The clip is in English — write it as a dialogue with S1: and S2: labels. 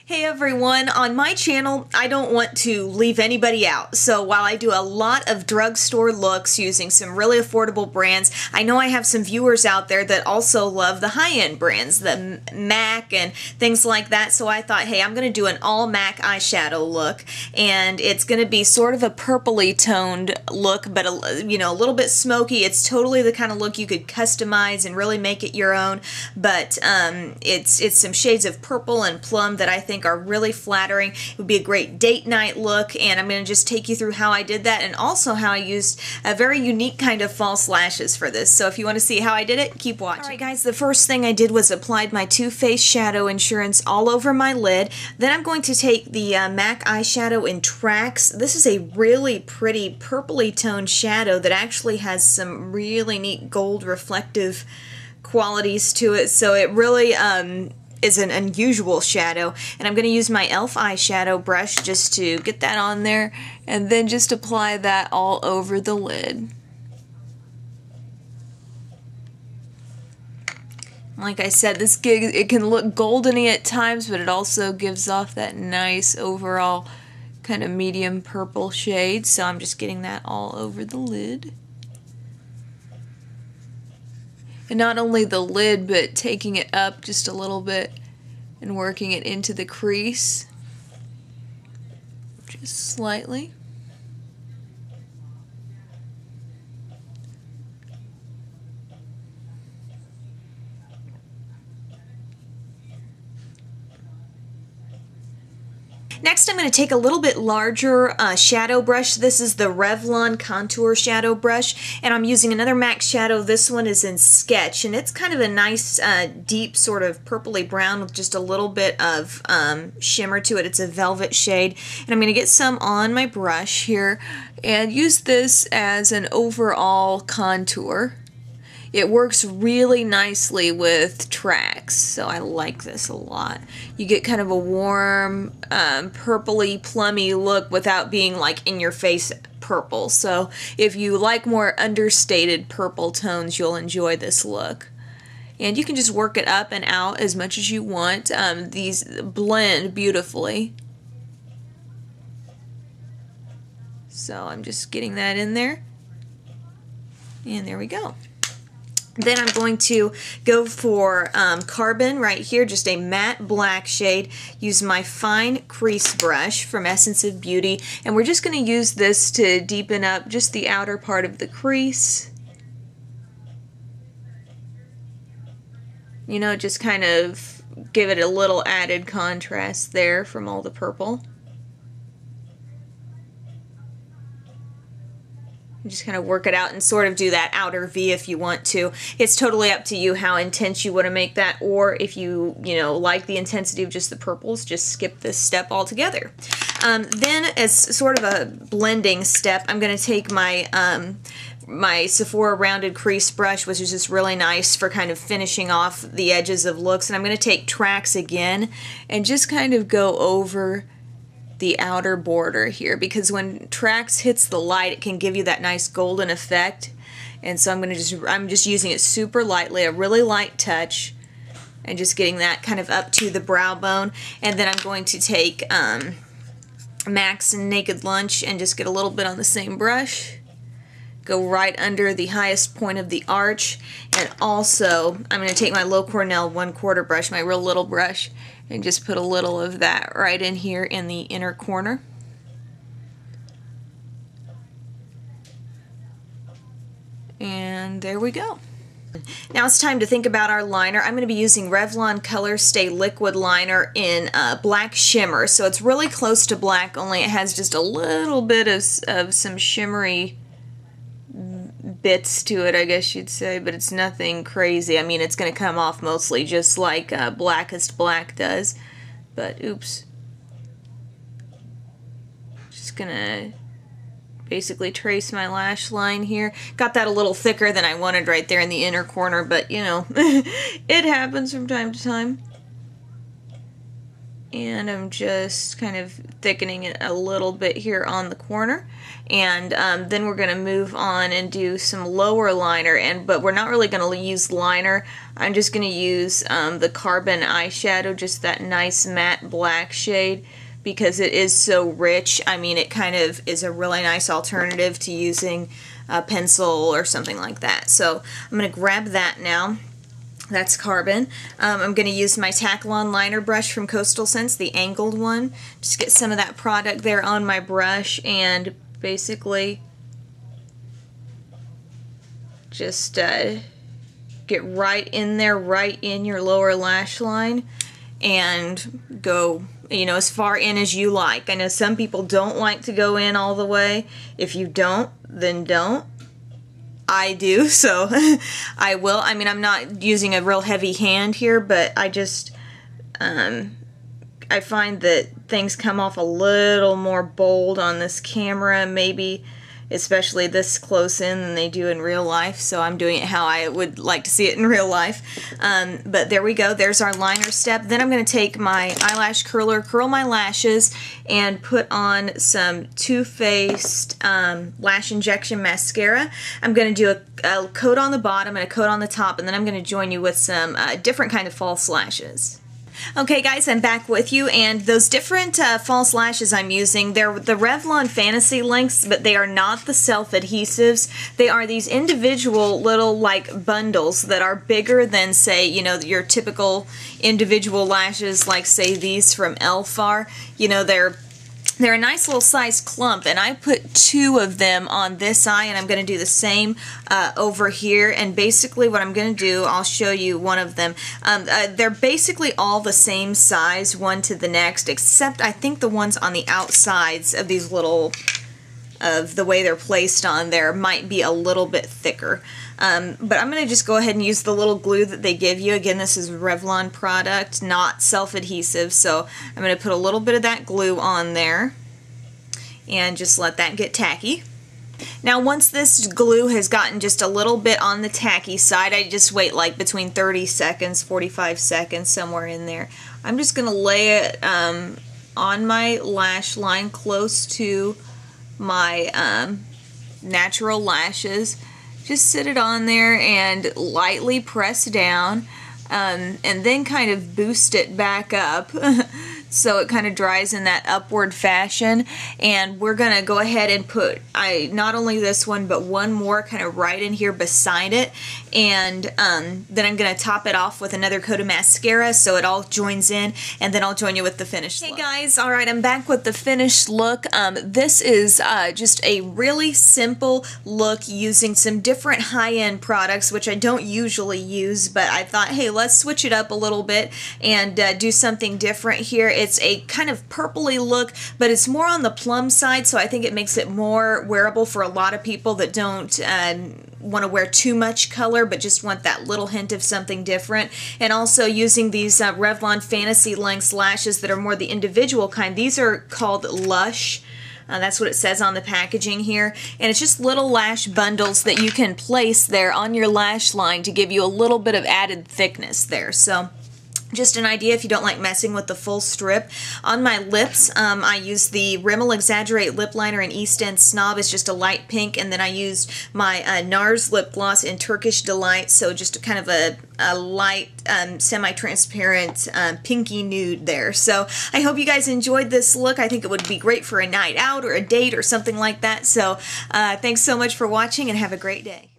S1: Hey everyone, on my channel I don't want to leave anybody out, so while I do a lot of drugstore looks using some really affordable brands, I know I have some viewers out there that also love the high-end brands, the MAC and things like that, so I thought, hey, I'm going to do an all MAC eyeshadow look, and it's going to be sort of a purpley toned look, but a little bit smoky. It's totally the kind of look you could customize and really make it your own, but it's some shades of purple and plum that I think are really flattering. It would be a great date night look, and I'm going to just take you through how I did that and also how I used a very unique kind of false lashes for this. So if you want to see how I did it, keep watching. Alright guys, the first thing I did was applied my Too Faced Shadow Insurance all over my lid. Then I'm going to take the MAC eyeshadow in Trax. This is a really pretty purpley toned shadow that actually has some really neat gold reflective qualities to it, so it really is an unusual shadow, and I'm going to use my e.l.f. eyeshadow brush just to get that on there and then just apply that all over the lid. Like I said, this gig, it can look goldeny at times, but it also gives off that nice overall kind of medium purple shade, so I'm just getting that all over the lid. And not only the lid, but taking it up just a little bit and working it into the crease, just slightly. Next, I'm going to take a little bit larger shadow brush. This is the Revlon Contour Shadow Brush, and I'm using another MAC shadow. This one is in Sketch, and it's kind of a nice deep sort of purpley brown with just a little bit of shimmer to it. It's a velvet shade, and I'm going to get some on my brush here and use this as an overall contour. It works really nicely with Trax, so I like this a lot. You get kind of a warm, purpley, plummy look without being like in your face purple. So if you like more understated purple tones, you'll enjoy this look. And you can just work it up and out as much as you want. These blend beautifully. So I'm just getting that in there. And there we go. Then I'm going to go for Carbon right here, just a matte black shade. Use my fine crease brush from Essence of Beauty, and we're just going to use this to deepen up just the outer part of the crease. You know, just kind of give it a little added contrast there from all the purple. Just kind of work it out and sort of do that outer V if you want to. It's totally up to you how intense you want to make that, or if you like the intensity of just the purples, just skip this step altogether. Then as sort of a blending step, I'm going to take my my Sephora rounded crease brush, which is just really nice for kind of finishing off the edges of looks, and I'm going to take Trax again and just kind of go over the outer border here, because when Trax hits the light, it can give you that nice golden effect. And so I'm just using it super lightly, a really light touch, and just getting that kind of up to the brow bone. And then I'm going to take MAC's Naked Lunch and just get a little bit on the same brush. Go right under the highest point of the arch, and also I'm going to take my Low Cornell 1/4 brush, my real little brush, and just put a little of that right in here in the inner corner. And there we go. Now it's time to think about our liner. I'm going to be using Revlon Colorstay Liquid Liner in Black Shimmer. So it's really close to black, only it has just a little bit of some shimmery bits to it, I guess you'd say, but it's nothing crazy. I mean, it's going to come off mostly just like Blackest Black does, but oops. Just going to basically trace my lash line here. Got that a little thicker than I wanted right there in the inner corner, but you know, it happens from time to time. And I'm just kind of thickening it a little bit here on the corner. And then we're going to move on and do some lower liner. But we're not really going to use liner. I'm just going to use the Carbon eyeshadow, just that nice matte black shade, because it is so rich. I mean, it kind of is a really nice alternative to using a pencil or something like that. So I'm going to grab that now. That's Carbon. I'm going to use my Taklon liner brush from Coastal Scents, the angled one. Just get some of that product there on my brush and basically just get right in there, right in your lower lash line, and go, you know, as far in as you like. I know some people don't like to go in all the way. If you don't, then don't. I do, so I will. I mean, I'm not using a real heavy hand here, but I just, I find that things come off a little more bold on this camera, maybe especially this close in, than they do in real life. So I'm doing it how I would like to see it in real life. But there we go. There's our liner step. Then I'm going to take my eyelash curler, curl my lashes, and put on some Too Faced Lash Injection mascara. I'm going to do a coat on the bottom and a coat on the top, and then I'm going to join you with some different kind of false lashes. Okay guys, I'm back with you, and those different false lashes I'm using, they're the Revlon Fantasy Lengths, but they are not the self-adhesives. They are these individual little like bundles that are bigger than, say, you know, your typical individual lashes, like say these from e.l.f. are. You know, they're a nice little size clump, and I put 2 of them on this eye, and I'm going to do the same over here. And basically what I'm going to do, I'll show you one of them. They're basically all the same size, one to the next, except I think the ones on the outsides of these little, of the way they're placed on there, might be a little bit thicker. But I'm going to just go ahead and use the little glue that they give you. Again, this is a Revlon product, not self-adhesive, so I'm going to put a little bit of that glue on there and just let that get tacky. Now once this glue has gotten just a little bit on the tacky side, I just wait like between 30 seconds, 45 seconds, somewhere in there. I'm just going to lay it on my lash line close to my natural lashes. Just sit it on there and lightly press down, and then kind of boost it back up so it kind of dries in that upward fashion. And we're going to go ahead and put not only this one, but one more kind of right in here beside it. And then I'm going to top it off with another coat of mascara so it all joins in, and then I'll join you with the finished look. Hey guys, alright, I'm back with the finished look. This is just a really simple look using some different high-end products, which I don't usually use, but I thought, hey, let's switch it up a little bit and do something different here. It's a kind of purpley look, but it's more on the plum side, so I think it makes it more wearable for a lot of people that don't want to wear too much color, but just want that little hint of something different. And also using these Revlon Fantasy Lengths lashes that are more the individual kind. These are called Lush. That's what it says on the packaging here. And it's just little lash bundles that you can place there on your lash line to give you a little bit of added thickness there. So just an idea if you don't like messing with the full strip. On my lips, I use the Rimmel Exaggerate Lip Liner in East End Snob. It's just a light pink, and then I used my NARS lip gloss in Turkish Delight, so just kind of a light, semi-transparent pinky nude there. So I hope you guys enjoyed this look. I think it would be great for a night out or a date or something like that. So thanks so much for watching, and have a great day.